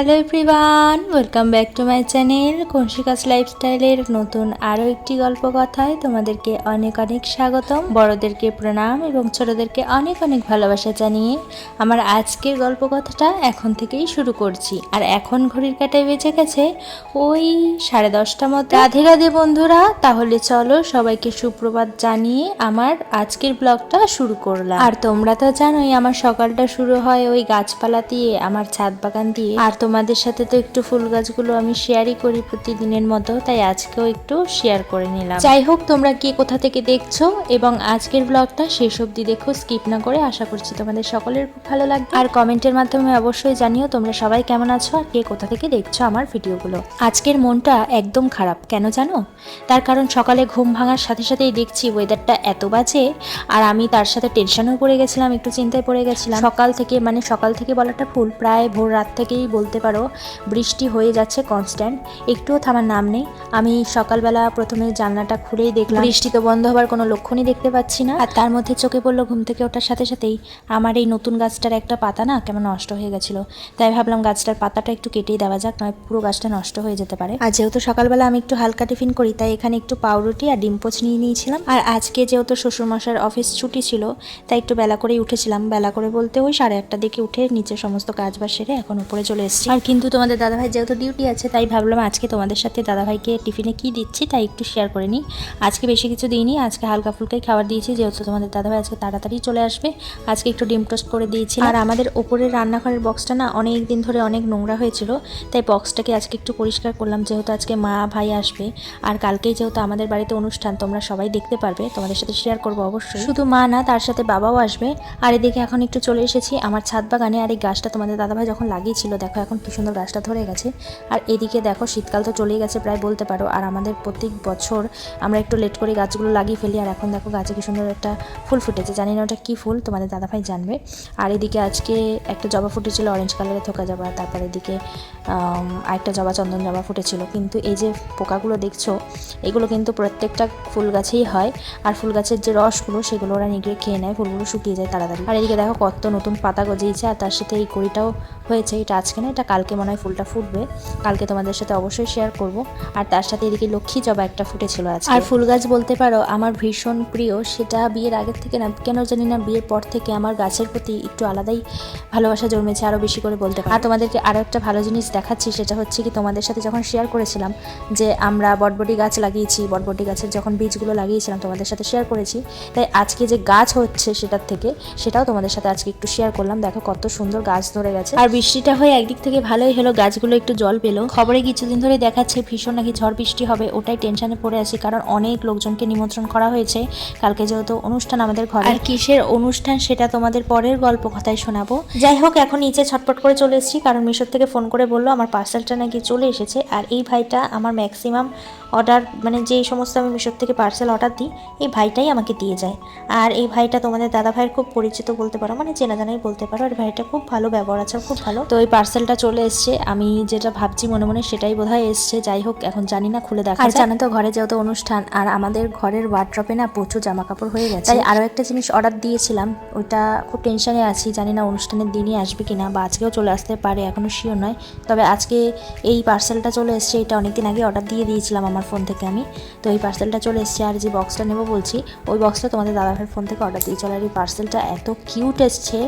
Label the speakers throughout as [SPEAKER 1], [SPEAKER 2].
[SPEAKER 1] Hello everyone, welcome back to my channel conscious লাইফস্টাইলের নতুন আরও একটি গল্প কথায় তোমাদেরকে অনেক অনেক স্বাগতম। বড়দেরকে প্রণাম এবং ছোটদেরকে অনেক অনেক ভালোবাসা জানিয়ে আমার আজকের গল্প কথাটা এখন থেকেই শুরু করছি। আর এখন ঘড়ির কাঁটায় বেজে গেছে ওই 10:30 মতো। রাধে রাধে বন্ধুরা, তাহলে চলো সবাইকে সুপ্রভাত জানিয়ে আমার আজকের ব্লগটা শুরু করলাম। আর তোমরা তো জানোই আমার সকালটা শুরু হয় ওই গাছপালা দিয়ে, আমার ছাদ বাগান দিয়ে। আর তোমাদের সাথে তো একটু ফুল গাছগুলো আমি শেয়ারই করি প্রতিদিনের মতো, তাই আজকেও একটু শেয়ার করে নিলাম। যাই হোক, তোমরা কে কোথা থেকে দেখছো এবং আজকের ব্লগটা শেষ অবধি দেখো, স্কিপ না করে। আশা করছি তোমাদের সকলের খুব ভালো লাগবে। আর কমেন্টের মাধ্যমে অবশ্যই জানিও তোমরা সবাই কেমন আছো আর কে কোথা থেকে দেখছো আমার ভিডিওগুলো। আজকের মনটা একদম খারাপ, কেন জানো? তার কারণ সকালে ঘুম ভাঙার সাথে সাথেই দেখছি ওয়েদারটা এত বাজে, আর আমি তার সাথে টেনশনও পড়ে গেছিলাম, একটু চিন্তায় পড়ে গেছিলাম। সকাল থেকে বলাটা ভুল, প্রায় ভোর রাত থেকেই বলতে পারো বৃষ্টি হয়ে যাচ্ছে কনস্ট্যান্ট, একটুও থামার নাম নেই। আমি সকালবেলা প্রথমে জানলাটা খুলেই দেখলাম বৃষ্টি তো বন্ধ হবার কোনো লক্ষণই দেখতে পাচ্ছি না। আর তার মধ্যে চোখে পড়লো ঘুম থেকে ওঠার সাথে সাথেই আমার এই নতুন গাছটার একটা পাতা না কেমন নষ্ট হয়ে গেছিলো, তাই ভাবলাম গাছটার পাতাটা একটু কেটেই দেওয়া যাক, নয় পুরো গাছটা নষ্ট হয়ে যেতে পারে। আর যেহেতু সকালবেলা আমি একটু হালকা টিফিন করি, তাই এখানে একটু পাউরুটি আর ডিম পোচ নিয়ে নিয়েছিলাম। আর আজকে যেহেতু শ্বশুরমশাইয়ের অফিস ছুটি ছিল, তাই একটু বেলা করেই উঠেছিলাম। বেলা করে বলতে ওই 8:30 দিকে উঠে নিচে সমস্ত কাজ বাজ সেরে এখন উপরে চলে এসেছি। আর কিন্তু তোমাদের দাদাভাই যেহেতু ডিউটি আছে, তাই ভাবলাম আজকে তোমাদের সাথে দাদাভাইকে টিফিনে কি দিচ্ছি তাই একটু শেয়ার করে নিই। আজকে বেশি কিছু দিইনি, আজকে হালকা ফুলকাই খাবার দিয়েছি, যেহেতু তোমাদের দাদাভাই আজকে তাড়াতাড়ি চলে আসবে। আজকে একটু ডিম টোস্ট করে দিয়েছি। আর আমাদের ওপরের রান্নাঘরের বক্সটা না অনেক দিন ধরে অনেক নোংরা হয়েছিল, তাই বক্সটাকে আজকে একটু পরিষ্কার করলাম, যেহেতু আজকে মা ভাই আসবে। আর কালকেই যেহেতু আমাদের বাড়িতে অনুষ্ঠান, তোমরা সবাই দেখতে পারবে, তোমাদের সাথে শেয়ার করবো অবশ্যই। শুধু মা না, তার সাথে বাবাও আসবে। আর এদিকে এখন একটু চলে এসেছি আমার ছাদ বাগানে। আর এই গাছটা তোমাদের দাদাভাই যখন লাগিয়েছিল, দেখো এখন কি সুন্দর গাছটা ধরে গেছে। আর এদিকে দেখো শীতকাল তো চলেই গেছে প্রায় বলতে পারো, আর আমাদের প্রত্যেক বছর আমরা একটু লেট করে গাছগুলো লাগিয়ে ফেলি। আর এখন দেখো গাছে কি সুন্দর একটা ফুল ফুটেছে, জানি না ওটা কী ফুল, তোমাদের দাদাভাই জানবে। আর এদিকে আজকে একটা জবা ফুটেছিল অরেঞ্জ কালারের থোকা জবা, তারপর এদিকে আরেকটা জবা চন্দন জবা ফুটেছিল। কিন্তু এই যে পোকাগুলো দেখছো, এগুলো কিন্তু প্রত্যেকটা ফুল গাছেই হয়। আর ফুল গাছের যে রসগুলো সেগুলো ওরা নিগড়ে খেয়ে নেয়, ফুলগুলো শুকিয়ে যায় তাড়াতাড়ি। আর এদিকে দেখো কত নতুন পাতা গজিয়েছে, আর তার সাথে এই কড়িটাও হয়েছে। এটা আজকে না, এটা কালকে মনে হয় ফুলটা ফুটবে, কালকে তোমাদের সাথে অবশ্যই শেয়ার করব। আর তার সাথে এদিকে লক্ষ্মী জবা একটা ফুটেছিল আজকে। আর ফুল গাছ বলতে পারো আমার ভীষণ প্রিয়, সেটা বিয়ের আগের থেকে না, কেন জানি না বিয়ের পর থেকে আমার গাছের প্রতি একটু আলাদাই ভালোবাসা জন্মেছে, আরও বেশি করে বলতে পারি। আর তোমাদেরকে আরও একটা ভালো জিনিস দেখাচ্ছি, সেটা হচ্ছে কি তোমাদের সাথে যখন শেয়ার করেছিলাম যে আমরা বটবটি গাছ লাগিয়েছি, বটবটি গাছের যখন বীজগুলো লাগিয়েছিলাম তোমাদের সাথে শেয়ার করেছি, তাই আজকে যে গাছ হচ্ছে সেটার থেকে সেটাও তোমাদের সাথে আজকে একটু শেয়ার করলাম। দেখো কত সুন্দর গাছ ধরে গেছে। আর বৃষ্টিটা হয়ে একদিক থেকে ভালোই হলো, গাছগুলো একটু জল পেলো। খবরে কিছুদিন ধরে দেখাচ্ছে ভীষণ নাকি ঝড় বৃষ্টি হবে, ওটাই টেনশনে পড়ে আছি, কারণ অনেক লোকজনকে নিমন্ত্রণ করা হয়েছে কালকে যেহেতু অনুষ্ঠান আমাদের ঘরে। আর কিসের অনুষ্ঠান সেটা তোমাদের পরের গল্প কথায় শোনাবো। যাই হোক, এখন নিচে ছটপট করে চলে এসেছি, কারণ মিশোর থেকে ফোন করে বললো আমার পার্সেলটা নাকি চলে এসেছে। আর এই ভাইটা আমার ম্যাক্সিমাম অর্ডার, মানে যেই সমস্ত আমি মিশোর থেকে পার্সেল অর্ডার দিই, এই ভাইটাই আমাকে দিয়ে যায়। আর এই ভাইটা তোমাদের দাদা ভাইয়ের খুব পরিচিত বলতে পারো, মানে চেনা জানাই বলতে পারো। আর ভাইটা খুব ভালো, ব্যবহার আছে খুব ভালো। তো এই পার্সেলটা চলে এসছে, আমি যেটা ভাবছি মনে মনে সেটাই বোধহয় এসছে। যাই হোক, এখন জানি না, খুলে দেখা। আর জানো তো ঘরে যেহেতু অনুষ্ঠান, আর আমাদের ঘরের ওয়ার্ড্রপে না প্রচুর জামা কাপড় হয়ে গেছে, তাই আরও একটা জিনিস অর্ডার দিয়েছিলাম, ওইটা খুব টেনশনে আছি, জানি না অনুষ্ঠানের দিনই আসবে কিনা, বা আজকেও চলে আসতে পারে, এখনো শিওর নয়। তবে আজকে এই পার্সেলটা চলে এসছে, এটা অনেকদিন আগে অর্ডার দিয়ে দিয়েছিলাম আমার ফোন থেকে আমি। তো এই পার্সেলটা চলে এসছে, আর যে বক্সটা নেবো বলছি ওই বক্সটা তোমাদের দাদাভাইয়ের ফোন থেকে অর্ডার দিয়েছিল। আর এই পার্সেলটা এত কিউট এসছে,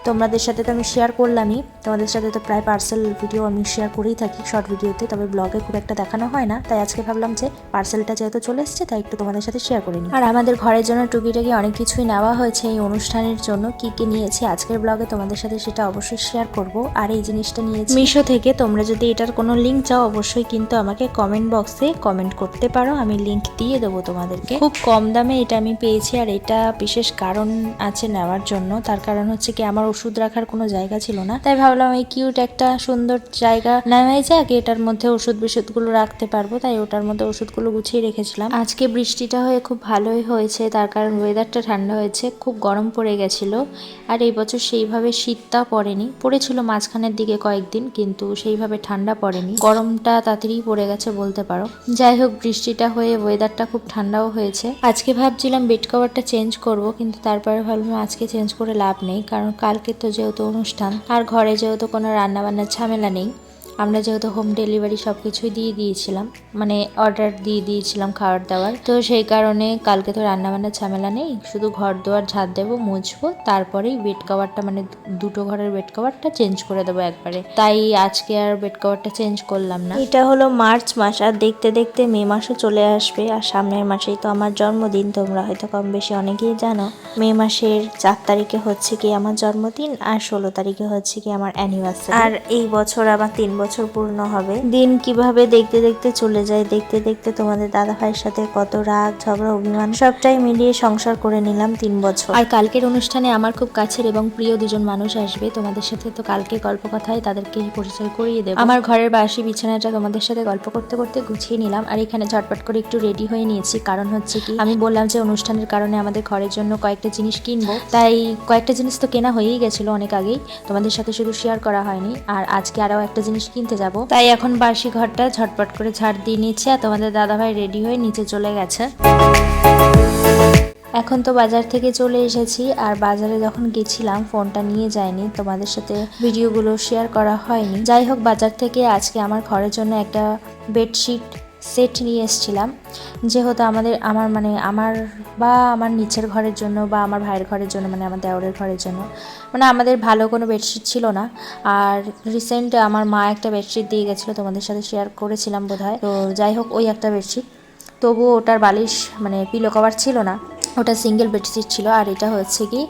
[SPEAKER 1] তোমাদের সাথে তো আমি শেয়ার করলামই, তোমাদের সাথে তো প্রায় পার্সেল ভিডিও আমি শেয়ার করেই থাকি শর্ট ভিডিওতে, তবে ব্লগে খুব একটা দেখানো হয় না। তাই আজকে ভাবলাম যে পার্সেলটা যেহেতু চলে এসছে, তাই একটু তোমাদের সাথে শেয়ার করে নিই। আর আমাদের ঘরের জন্য টুকিটাকি অনেক কিছুই নেওয়া হয়েছে এই অনুষ্ঠানের জন্য, কি কি নিয়েছি আজকের ব্লগে তোমাদের সাথে সেটা অবশ্যই শেয়ার করব। আর এই জিনিসটা নিয়েছি মিশো থেকে, তোমরা যদি এটার কোনো লিঙ্ক চাও অবশ্যই কিন্তু আমাকে কমেন্ট বক্সে কমেন্ট করতে পারো, আমি লিঙ্ক দিয়ে দেবো তোমাদেরকে। খুব কম দামে এটা আমি পেয়েছি, আর এটা বিশেষ কারণ আছে নেওয়ার জন্য। তার কারণ হচ্ছে কি আমার ওষুধ রাখার কোনো জায়গা ছিল না, তাই ভাবলাম এই কিউট একটা সুন্দর জায়গা নেওয়াই যাক, এটার মধ্যে ওষুধগুলো রাখতে পারবো, তাই ওটার মধ্যে ওষুধগুলো গুছিয়ে রেখেছিলাম। আজকে বৃষ্টিটা হয়ে খুব ভালোই হয়েছে, তার কারণ ওয়েদারটা ঠান্ডা হয়েছে, খুব গরম পড়ে গেছিল। আর এই বছর সেইভাবে শীতটা পড়েনি, পড়েছিল মাঝখানের দিকে কয়েকদিন, কিন্তু সেইভাবে ঠান্ডা পড়েনি, গরমটা তাড়াতাড়ি পড়ে গেছে বলতে পারো। যাই হোক, বৃষ্টিটা হয়ে ওয়েদারটা খুব ঠান্ডাও হয়েছে। আজকে ভাবছিলাম বেড কভারটা চেঞ্জ করব, কিন্তু তারপরে ভাবলাম আজকে চেঞ্জ করে লাভ নেই, কারণ কালকে তো যেহেতু অনুষ্ঠান, আর ঘরে যেহেতু কোনো রান্নাবান্নার ঝামেলা নেই, আমরা যেহেতু হোম ডেলিভারি সব কিছুই দিয়ে দিয়েছিলাম, মানে অর্ডার দিয়ে দিয়েছিলাম খাবার দাবার, তো সেই কারণে কালকে তো রান্নাবান্নার ঝামেলা নেই, শুধু ঘর দুয়ার ঝাড় দেবো, মুছবো, তারপরেই বেড কভারটা মানে দুটো ঘরের বেড কভারটা চেঞ্জ করে দেবো একবারে। তাই আজকে আর বেড কভারটা চেঞ্জ করলাম না। এটা হলো মার্চ মাস, আর দেখতে দেখতে মে মাসও চলে আসবে, আর সামনের মাসেই তো আমার জন্মদিন। তোমরা হয়তো কম বেশি অনেকেই জানো মে মাসের 4 তারিখে হচ্ছে কি আমার জন্মদিন, আর 16 তারিখে হচ্ছে কি আমার অ্যানিভার্সারি। আর এই বছর আমার 3 বছর পূর্ণ হবে। দিন কিভাবে দেখতে দেখতে চলে যায়, দেখতে দেখতে তোমাদের দাদা ভাইয়ের সাথে কত রাগ ঝগড়া অভিমান সবটাই মিলিয়ে সংসার করে নিলাম 3 বছর। আর কালকের অনুষ্ঠানে আমার খুব কাছের এবং প্রিয় দুজন মানুষ আসবে, তোমাদের সাথে তো কালকে গল্প কথায় তাদেরকে পরিচয় করিয়ে দেবো। আমার ঘরের বাসি বিছানাটা তোমাদের সাথে গল্প করতে করতে গুছিয়ে নিলাম, আর এখানে ঝটপট করে একটু রেডি হয়ে নিয়েছি। কারণ হচ্ছে কি, আমি বললাম যে অনুষ্ঠানের কারণে আমাদের ঘরের জন্য কয়েকটা জিনিস কিনবো, তাই কয়েকটা জিনিস তো কেনা হয়েই গেছিল অনেক আগেই, তোমাদের সাথে শুধু শেয়ার করা হয়নি। আর আজকে আরও একটা জিনিস কিনতে যাব, তাই এখন বাসি ঘরটা ঝটপট করে ঝাড় দিয়ে নিচ্ছে, আর তোমাদের দাদাভাই রেডি হয়ে নিচে চলে গেছে। এখন তো বাজার থেকে চলে এসেছি, আর বাজারে যখন গেছিলাম ফোনটা নিয়ে যাইনি, তোমাদের সাথে ভিডিওগুলো শেয়ার করা হয়নি। যাই হোক, বাজার থেকে আজকে আমার ঘরের জন্য একটা বেডশিট সেট নিয়ে এসেছিলাম, যেহেতু আমার নিচের ঘরের জন্য বা আমার ভাইয়ের ঘরের জন্য, মানে আমার দেওরের ঘরের জন্য, মানে আমাদের ভালো কোনো বেডশিট ছিল না। আর রিসেন্ট আমার মা একটা বেডশিট দিয়ে গেছিলো, তোমাদের সাথে শেয়ার করেছিলাম বোধহয়। তো যাই হোক, ওই একটা বেডশিট, তবুও ওটার বালিশ মানে পিলো কভার ছিল না, ওটা সিঙ্গেল বেডশিট ছিল। আর এটা হচ্ছে কি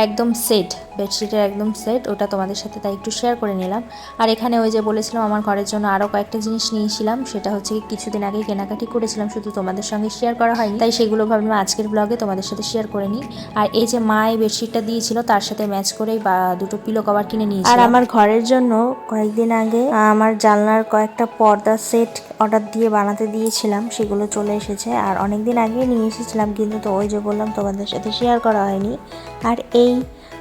[SPEAKER 1] একদম সেট, বেডশিটের একদম সেট, ওটা তোমাদের সাথে তাই একটু শেয়ার করে নিলাম। আর এখানে ওই যে বলেছিলাম আমার ঘরের জন্য আরও কয়েকটা জিনিস নিয়েছিলাম, সেটা হচ্ছে কি কিছুদিন আগে কেনাকাটি করেছিলাম, শুধু তোমাদের সঙ্গে শেয়ার করা হয়নি, তাই সেগুলো ভাবলাম আজকের ব্লগে তোমাদের সাথে শেয়ার করে নিই। আর এই যে মা এই বেডশিটটা দিয়েছিল, তার সাথে ম্যাচ করেই বা দুটো পিলো কভার কিনে নিয়েছি। আর আমার ঘরের জন্য কয়েকদিন আগে আমার জানলার কয়েকটা পর্দা সেট অর্ডার দিয়ে বানাতে দিয়েছিলাম, সেগুলো চলে এসেছে। আর অনেকদিন আগে নিয়ে এসেছিলাম, কিন্তু তো ওই যে বললাম তোমাদের সাথে শেয়ার করা হয়নি। আর এই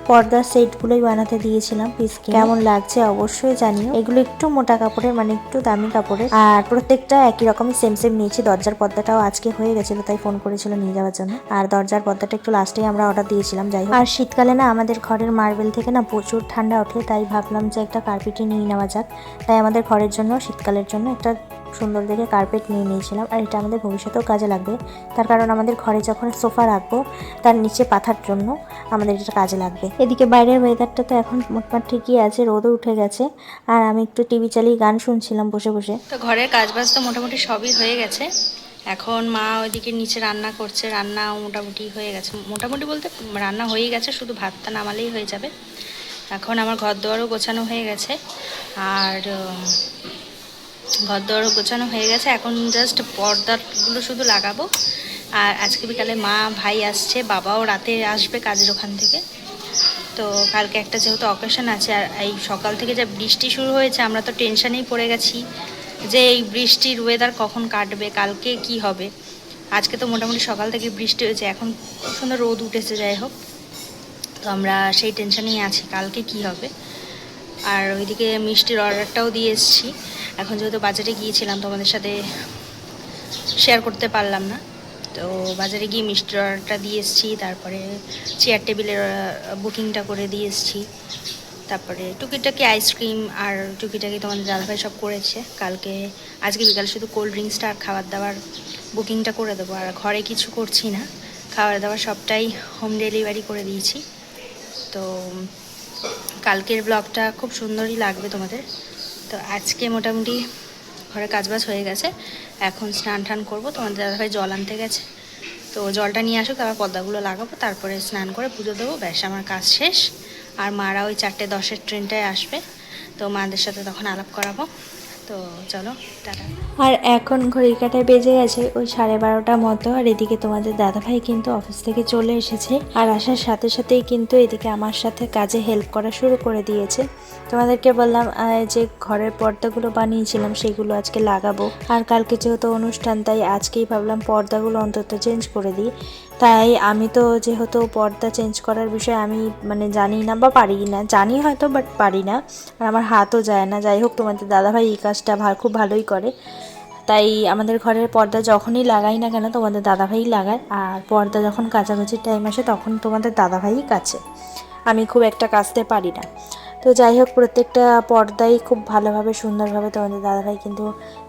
[SPEAKER 1] পর্দার সেটগুলোই বানাতে দিয়েছিলাম পিস। কেমন লাগছে অবশ্যই জানিও। এগুলো একটু মোটা কাপড়ের, মানে একটু দামি কাপড়ের, আর প্রত্যেকটা একই রকমই সেম সেম নিয়েছি। দরজার পর্দাটাও আজকে হয়ে গেছিলো, তাই ফোন করেছিল নিয়ে যাওয়ার জন্য। আর দরজার পর্দাটা একটু লাস্টেই আমরা অর্ডার দিয়েছিলাম। যাই হোক, আর শীতকালে না আমাদের ঘরের মার্বেল থেকে না প্রচুর ঠান্ডা ওঠে, তাই ভাবলাম যে একটা কার্পেটে নিয়ে নেওয়া যাক। তাই আমাদের ঘরের জন্য শীতকালের জন্য একটা সুন্দর দেখে কার্পেট নিয়ে নিয়েছিলাম। আর এটা আমাদের ভবিষ্যতেও কাজে লাগবে, তার কারণ আমাদের ঘরে যখন সোফা রাখবো তার নিচে পাতার জন্য আমাদের এটা কাজে লাগবে। এদিকে বাইরের ওয়েদারটা তো এখন মোটমাট ঠিকই আছে, রোদও উঠে গেছে। আর আমি একটু টিভি চালিয়ে গান শুনছিলাম বসে বসে। তো ঘরের কাজবাজ তো মোটামুটি সবই হয়ে গেছে। এখন মা ওইদিকে নিচে রান্না করছে, রান্না মোটামুটি হয়ে গেছে, মোটামুটি বলতে রান্না হয়েই গেছে, শুধু ভাতটা নামালেই হয়ে যাবে। এখন আমার ঘর দুয়ারও গোছানো হয়ে গেছে, আর ঘর দোয়ারও গোছানো হয়ে গেছে। এখন জাস্ট পর্দাগুলো শুধু লাগাবো। আর আজকে বিকালে মা ভাই আসছে, বাবাও রাতে আসবে কাজের ওখান থেকে। তো কালকে একটা যেহেতু অকেশন আছে, আর এই সকাল থেকে যা বৃষ্টি শুরু হয়েছে, আমরা তো টেনশানেই পড়ে গেছি যে এই বৃষ্টির ওয়েদার কখন কাটবে, কালকে কি হবে। আজকে তো মোটামুটি সকাল থেকে বৃষ্টি হয়েছে, এখন খুব সুন্দর রোদ উঠেছে। যাই হোক, তো আমরা সেই টেনশানেই আছি কালকে কি হবে। আর ওইদিকে মিষ্টির অর্ডারটাও দিয়ে এসেছি। এখন যেহেতু বাজারে গিয়েছিলাম, তোমাদের সাথে শেয়ার করতে পারলাম না, তো বাজারে গিয়ে মিষ্টির অর্ডারটা দিয়ে এসেছি। তারপরে চেয়ার টেবিলের বুকিংটা করে দিয়ে এসেছি। তারপরে টুকিটাকি আইসক্রিম আর টুকিটাকি তোমাদের দাদাভাই সব করেছে। আজকে বিকালে শুধু কোল্ড ড্রিঙ্কসটা আর খাবার দাবার বুকিংটা করে দেবো। আর ঘরে কিছু করছি না, খাবার দাবার সবটাই হোম ডেলিভারি করে দিয়েছি। তো কালকের ব্লগটা খুব সুন্দরই লাগবে তোমাদের। তো আজকে মোটামুটি ঘরে কাজবাজ হয়ে গেছে, এখন স্নান টান করবো। তোমাদের দাদাভাই জল আনতে গেছে, তো জলটা নিয়ে আসুক, তারপর পর্দাগুলো লাগাবো, তারপরে স্নান করে পুজো দেবো, ব্যাস আমার কাজ শেষ। আর মারা ওই 4:10 ট্রেনটায় আসবে, তো মাদের সাথে তখন আলাপ করাবো। তো চলো টাটা। আর এখন ঘড়ির কাঁটায় বেজে গেছে ওই 12:30 মতো। আর এদিকে তোমাদের দাদাভাই কিন্তু অফিস থেকে চলে এসেছে, আর আসার সাথে সাথেই কিন্তু এদিকে আমার সাথে কাজে হেল্প করা শুরু করে দিয়েছে। তোমাদেরকে বললাম যে ঘরের পর্দাগুলো বানিয়েছিলাম সেগুলো আজকে লাগাবো, আর কালকে যেহেতু অনুষ্ঠান তাই আজকেই ভাবলাম পর্দাগুলো অন্তত চেঞ্জ করে দিই। তাই আমি তো যেহেতু পর্দা চেঞ্জ করার বিষয়ে আমি মানে জানি না বা পারি না, জানি হয়তো বাট পারি না, আর আমার হাতও যায় না। যাই হোক, তোমাদের দাদাভাই এই কাজটা খুব ভালোই করে, তাই আমাদের ঘরের পর্দা যখনই লাগাই না কেন তোমাদের দাদাভাই লাগায়। আর পর্দা যখন কাচাকুচির টাইম আসে তখন তোমাদের দাদাভাই কাচে, আমি খুব একটা কাচতে পারি না। তো যাই হোক, প্রত্যেকটা পর্দাই খুব ভালোভাবে সুন্দরভাবে তোমাদের দাদাভাই কিন্তু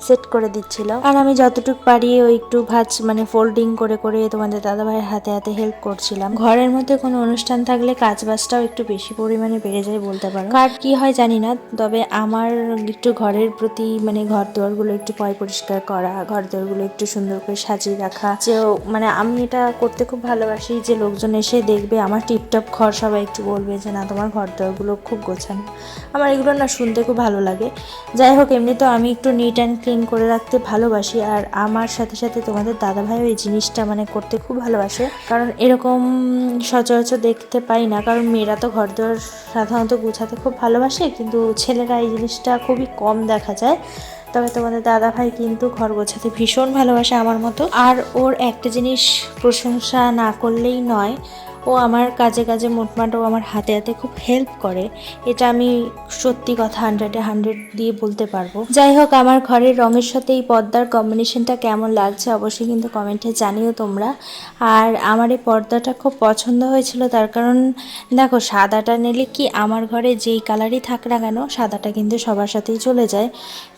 [SPEAKER 1] সেট করে দিচ্ছিল। আর আমি যতটুকু পারি ওই একটু ভাঁজ মানে ফোল্ডিং করে করে তোমাদের দাদাভাইয়ের হাতে হাতে হেল্প করছিলাম। ঘরের মধ্যে কোনো অনুষ্ঠান থাকলে কাজ বাজটাও একটু বেশি পরিমাণে বেড়ে যায় বলতে পারো। কার কি হয় জানি না, তবে আমার একটু ঘরের প্রতি মানে ঘর দুয়ারগুলো একটু পরিষ্কার করা, ঘর দুয়ারগুলো একটু সুন্দর করে সাজিয়ে রাখা, যে মানে আমি এটা করতে খুব ভালোবাসি। যে লোকজন এসে দেখবে আমার টিপটপ ঘর, সবাই একটু বলবে যে না তোমার ঘর দুয়ারগুলো খুব গোছানো। আমার এগুলো না শুনতে খুব ভালো লাগে। যাই হোক, এমনি তো আমি একটু নিট অ্যান্ড ক্লিন করে রাখতে ভালোবাসি, আর আমার সাথে সাথে তোমাদের দাদাভাইও এই জিনিসটা মানে করতে খুব ভালোবাসে। কারণ এরকম সচরাচর দেখতে পাই না, কারণ মেয়েরা তো ঘর দুয়ার সাধারণত গুছাতে খুব ভালোবাসে, কিন্তু ছেলেরা এই জিনিসটা খুবই কম দেখা যায়। তবে তোমাদের দাদাভাই কিন্তু ঘর গোছাতে ভীষণ ভালোবাসে আমার মতো। আর ওর একটা জিনিস প্রশংসা না করলেই নয়, ও আমার কাজে কাজে মোটমাট ও আমার হাতে হাতে খুব হেল্প করে। এটা আমি সত্যি কথা 100-এ 100 দিয়ে বলতে পারবো। যাই হোক, আমার ঘরের রঙের সাথে এই পর্দার কম্বিনেশনটা কেমন লাগছে অবশ্যই কিন্তু কমেন্টে জানিও তোমরা। আর আমার এই পর্দাটা খুব পছন্দ হয়েছিল, তার কারণ দেখো সাদাটা নিলে কি আমার ঘরে যেই কালারই থাক না কেন সাদাটা কিন্তু সবার সাথেই চলে যায়।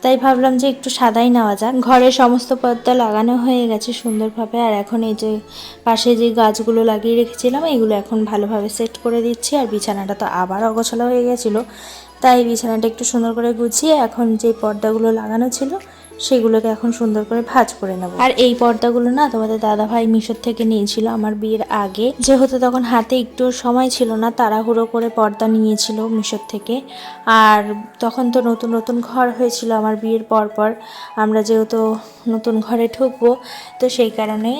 [SPEAKER 1] তাই ভাবলাম যে একটু সাদাই নেওয়া যাক। ঘরের সমস্ত পর্দা লাগানো হয়ে গেছে সুন্দরভাবে, আর এখন এই যে পাশে যে গাছগুলো লাগিয়ে রেখেছিলাম এগুলো এখন ভালোভাবে সেট করে দিচ্ছি। আর বিছানাটা তো আবার অগোছালো হয়ে গেছিলো, তাই বিছানাটা একটু সুন্দর করে গুছিয়ে এখন যে পর্দাগুলো লাগানো ছিল সেগুলোকে এখন সুন্দর করে ভাঁজ করে নেব। আর এই পর্দাগুলো না তোমাদের দাদাভাই মিশোর থেকে নিয়েছিল আমার বিয়ের আগে, যেহেতু তখন হাতে একটু সময় ছিল না, তাড়াহুড়ো করে পর্দা নিয়েছিল মিশোর থেকে। আর তখন তো নতুন নতুন ঘর হয়েছিল আমার বিয়ের পর আমরা যেহেতু নতুন ঘরে ঢুকবো, তো সেই কারণে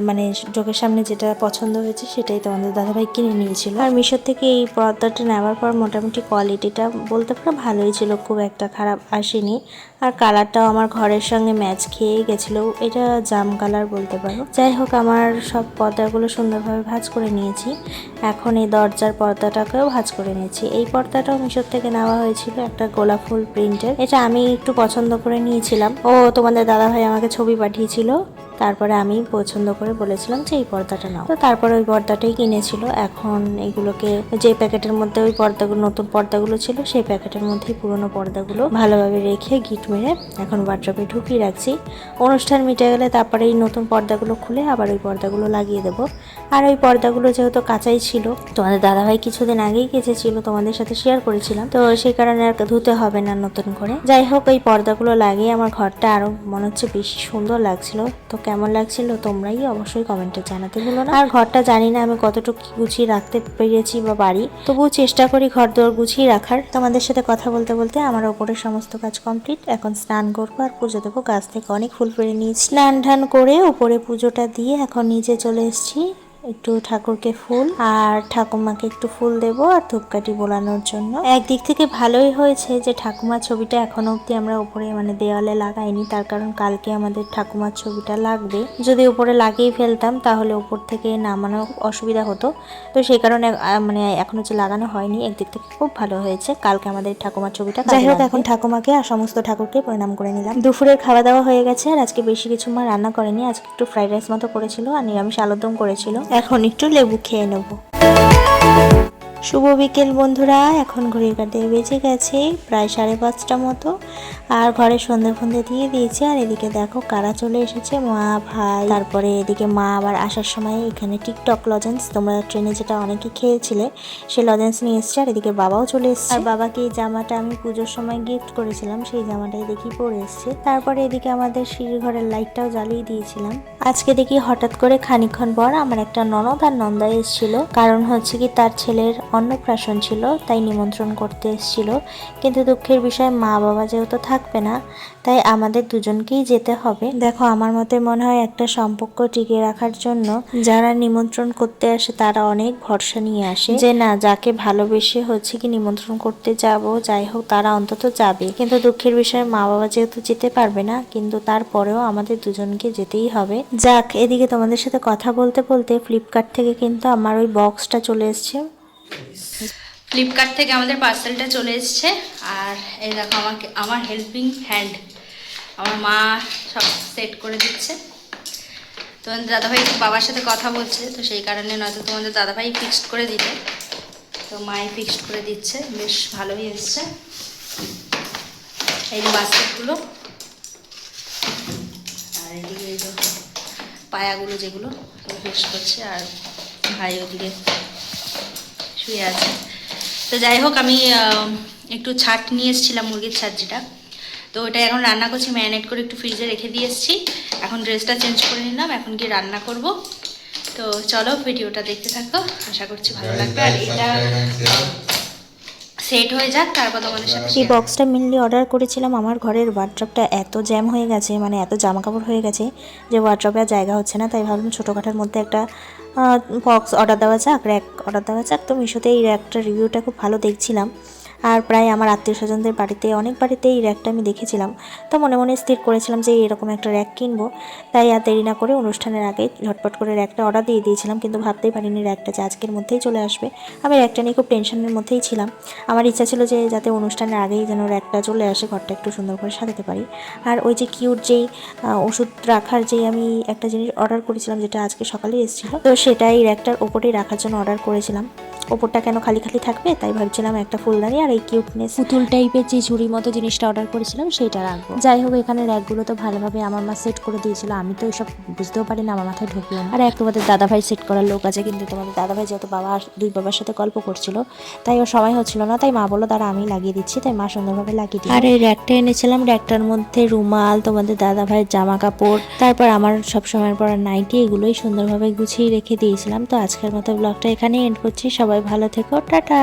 [SPEAKER 1] মানে চোখের সামনে যেটা পছন্দ হয়েছে সেটাই তোমাদের দাদাভাই কিনে নিয়েছিল। আর মিশোর থেকে এই পর্দাটা নেওয়ার পর মোটামুটি কোয়ালিটিটা বলতে পারো ভালোই ছিল, খুব একটা খারাপ আসেনি। আর কালারটাও আমার ঘরের সঙ্গে ম্যাচ খেয়ে গেছিলো, এটা জাম কালার বলতে পারো। যাই হোক, আমার সব পর্দাগুলো সুন্দরভাবে ভাঁজ করে নিয়েছি। এখন এই দরজার পর্দাটাকেও ভাঁজ করে নিয়েছি। এই পর্দাটাও মিশোর থেকে নেওয়া হয়েছিল, একটা গোলাপ ফুল প্রিন্টের। এটা আমি একটু পছন্দ করে নিয়েছিলাম, ও তোমাদের দাদাভাই আমাকে ছবি পাঠিয়েছিল, তারপরে আমি পছন্দ করে বলেছিলাম যে এই পর্দাটা নাও, তো তারপরে ওই পর্দাটাই কিনেছিল। এখন এইগুলোকে যে প্যাকেটের মধ্যে ওই পর্দাগুলো নতুন পর্দাগুলো ছিল সেই প্যাকেটের মধ্যেই পুরোনো পর্দাগুলো ভালোভাবে রেখে গিট মেরে এখন ওয়ার্ড্রপে ঢুকিয়ে রাখছি। অনুষ্ঠান মিটে গেলে তারপরে এই নতুন পর্দাগুলো খুলে আবার ওই পর্দাগুলো লাগিয়ে দেবো। আর ওই পর্দাগুলো যেহেতু কাঁচাই ছিল, তোমাদের দাদাভাই কিছুদিন আগেই কেচেছিল, তোমাদের সাথে শেয়ার করেছিলাম, তো সেই কারণে আর ধুতে হবে না নতুন করে। যাই হোক, ওই পর্দাগুলো লাগিয়ে আমার ঘরটা আরো মনে হচ্ছে বেশি সুন্দর লাগছিল। তো কেমন লাগছিল তোমরাই অবশ্যই কমেন্টে জানাতে ভুলো না। আর ঘরটা জানি না আমি কতটুকু গুছিয়ে রাখতে পেরেছি বা পারি, তবুও চেষ্টা করি ঘর দোর গুছিয়ে রাখার। তোমাদের সাথে কথা বলতে বলতে আমার ওপরের সমস্ত কাজ কমপ্লিট। এখন স্নান করবো আর পুজো দেবো। গাছ থেকে অনেক ফুল পেড়ে নিয়েছি, স্নান ধান করে উপরে পুজোটা দিয়ে এখন নিচে চলে এসেছি একটু ঠাকুরকে ফুল আর ঠাকুমাকে একটু ফুল দেব আর ধূপকাঠি বোলানোর জন্য। একদিক থেকে ভালোই হয়েছে যে ঠাকুমার ছবিটা এখনো অব্দি আমরা উপরে মানে দেওয়ালে লাগাইনি, তার কারণ কালকে আমাদের ঠাকুমার ছবিটা লাগবে। যদি উপরে লাগিয়ে ফেলতাম তাহলে উপর থেকে নামানো অসুবিধা হতো, তো সেই কারণে মানে এখনো যে লাগানো হয়নি। একদিক থেকে খুব ভালো হয়েছে, কালকে আমাদের ঠাকুমার ছবিটা। যাই হোক, এখন ঠাকুমাকে আর সমস্ত ঠাকুরকে প্রণাম করে নিলাম। দুপুরের খাওয়া দাওয়া হয়ে গেছে, আর আজকে বেশি কিছু মা রান্না করেনি, আজকে একটু ফ্রাইড রাইস মতো করেছিল আর নিরামিষ আলুর দম করেছিল। এখন একটু লেবু খেয়ে নেব। শুভ বিকেল বন্ধুরা, এখন ঘড়ির কাঁটে বেজে গেছে প্রায় 5:30 মতো, আর ঘরে সন্ধে ফন্ধে দিয়ে দিয়েছে। আর এদিকে দেখো কারা চলে এসেছে, মা ভাই, তারপরে এদিকে মা আবার আসার সময় এখানে টিকটক লজেন্স, তোমরা ট্রেনে যেটা অনেকে খেয়েছিলে সেই লজেন্স নিয়ে এসছে। আর এদিকে বাবাও চলে এসছে, আর বাবাকে এই জামাটা আমি পুজোর সময় গিফট করেছিলাম, সেই জামাটাই দেখি পরে এসছে। তারপরে এদিকে আমাদের সিঁড়ি ঘরের লাইটটাও জ্বালিয়ে দিয়েছিলাম। আজকে দেখি হঠাৎ করে খানিকক্ষণ পর আমার একটা ননদ আর নন্দা এসেছিল, কারণ হচ্ছে কি তার ছেলের অন্নপ্রাশন ছিল, তাই নিমন্ত্রণ করতে এসেছিল। কিন্তু দুঃখের বিষয় মা বাবা যেহেতু থাকবে না, তাই আমাদের দুজনকেই যেতে হবে। দেখো, আমার মতে মনে হয় একটা সম্পর্ক টিকিয়ে রাখার জন্য যারা নিমন্ত্রণ করতে আসে তারা অনেক ভরসা নিয়ে আসে, যে না যাকে ভালোবেসে হচ্ছে কি নিমন্ত্রণ করতে যাব, যাই হোক তারা অন্তত যাবে। কিন্তু দুঃখের বিষয় মা বাবা যেহেতু যেতে পারবে না, কিন্তু তারপরেও আমাদের দুজনকে যেতেই হবে। যাক, এদিকে তোমাদের সাথে কথা বলতে বলতে ফ্লিপকার্ট থেকে কিন্তু আমার ওই বক্সটা চলে এসছে। ফ্লিপকার্ট থেকে আমাদের পার্সেলটা চলে এসছে। আর এই দেখো আমার হেল্পিং হ্যান্ড আমার মা সব সেট করে দিচ্ছে। তোমাদের দাদাভাই বাবার সাথে কথা বলছে, তো সেই কারণে নয়তো তোমাদের দাদাভাই ফিক্সড করে দিতে। তো মাই ফিক্সড করে দিচ্ছে, বেশ ভালোই এসছে। এই যে বাস্কেটগুলো, আর এদিকে এই যে পায়াগুলো যেগুলো ফিক্সড করছে, আর ভাই ওদিকে শুয়ে আছে। তো যাই হোক, আমি একটু ছাট নিয়ে এসেছিলাম, মুরগির ছাট যেটা, তো ওটা এখন রান্না করছি, ম্যারিনেট করে একটু ফ্রিজে রেখে দিয়ে এসেছি। এখন ড্রেসটা চেঞ্জ করে নিলাম, এখন কি রান্না করব। তো চলো ভিডিওটা দেখতে থাকো, আশা করছি ভালো লাগবে। আর এটা সেট হয়ে যাক, তারপর তোমাদের সাথে।
[SPEAKER 2] এই বক্সটা মেনলি অর্ডার করেছিলাম। আমার ঘরের ওয়ার্ড্রপটা এত জ্যাম হয়ে গেছে, মানে এত জামা কাপড় হয়ে গেছে যে ওয়ার্ড্রপে আর জায়গা হচ্ছে না, তাই ভাবলাম ছোটোখাটোর মধ্যে একটা বক্স অর্ডার দেওয়া যাক, র্যাক অর্ডার দেওয়া যাক। তো মিশোতে এই র্যাকটার রিভিউটা খুব ভালো দেখছিলাম, আর প্রায় আমার আত্মীয় স্বজনদের বাড়িতে, অনেক বাড়িতে এই র্যাকটা আমি দেখেছিলাম। তো মনে মনে স্থির করেছিলাম যে এরকম একটা র্যাক কিনবো। তাই আর দেরি না করে অনুষ্ঠানের আগে ঝটপট করে র্যাকটা অর্ডার দিয়ে দিয়েছিলাম, কিন্তু ভাবতেই পারিনি র্যাকটা যে আজকের মধ্যেই চলে আসবে। আমি র্যাকটা নিয়ে খুব টেনশনের মধ্যেই ছিলাম। আমার ইচ্ছা ছিল যে যাতে অনুষ্ঠানের আগেই যেন র্যাকটা চলে আসে, ঘরটা একটু সুন্দর করে সাজাতে পারি। আর ওই যে কিউট যেই ওষুধ রাখার যেই আমি একটা জিনিস অর্ডার করেছিলাম, যেটা আজকে সকালেই এসেছিলো, তো সেটাই র্যাকটার ওপরেই রাখার জন্য অর্ডার করেছিলাম। ওপরটা কেন খালি খালি থাকবে, তাই ভাবছিলাম একটা ফুলদানি আর এই কিউটনেস পুতুল টাইপের যে ঝুড়ির মতো জিনিসটা অর্ডার করেছিলাম সেটা রাখবো। যাই হোক, এখানে র্যাকগুলো তো ভালোভাবে আমার মা সেট করে দিয়েছিল, আমি তো এসব বুঝতেও পারি না, আমার মাথায় ঢুকিও না। আর এক তোমাদের দাদাভাই সেট করার লোক আছে, কিন্তু তোমাদের দাদাভাই যেহেতু দুই বাবার সাথে গল্প করছিল, তাই ওর সময় হচ্ছিল না, তাই মা বললো তারা আমি লাগিয়ে দিচ্ছি, তাই মা সুন্দরভাবে লাগিয়ে দিই। আর এই র্যাকটা এনেছিলাম, র্যাকটার মধ্যে রুমাল, তোমাদের দাদাভাইয়ের জামা কাপড়, তারপর আমার সবসময়ের পর নাইটি, এগুলোই সুন্দরভাবে গুছিয়ে রেখে দিয়েছিলাম। তো আজকের মতো ব্লগটা এখানেই এন্ড করছি, সবাই ভালো থেকো, টাটা।